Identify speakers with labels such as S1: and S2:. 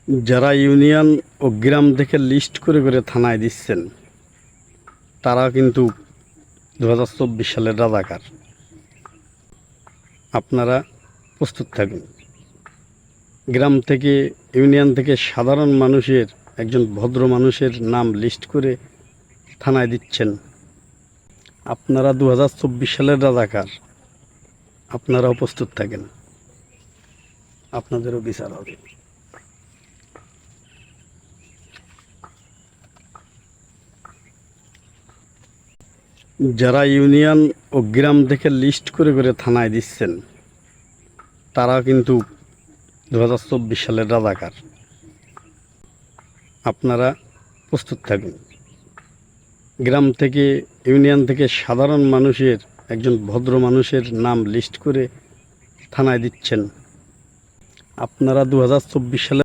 S1: যারা ইউনিয়ন ও গ্রাম থেকে লিস্ট করে করে থানায় দিচ্ছেন তারা কিন্তু 2024 সালের রাজাকার। আপনারা প্রস্তুত থাকুন। গ্রাম থেকে ইউনিয়ন থেকে সাধারণ মানুষের একজন ভদ্র মানুষের নাম লিস্ট করে থানায় দিচ্ছেন। আপনারা 2024 সালের রাজাকার। আপনারাও প্রস্তুত থাকেন, আপনাদেরও বিচার হবে। যারা ইউনিয়ন ও গ্রাম থেকে লিস্ট করে করে থানায় দিচ্ছেন তারা কিন্তু 2024 সালের রাজাকার। আপনারা প্রস্তুত থাকুন। গ্রাম থেকে ইউনিয়ন থেকে সাধারণ মানুষের একজন ভদ্র মানুষের নাম লিস্ট করে থানায় দিচ্ছেন। আপনারা 2024 সালে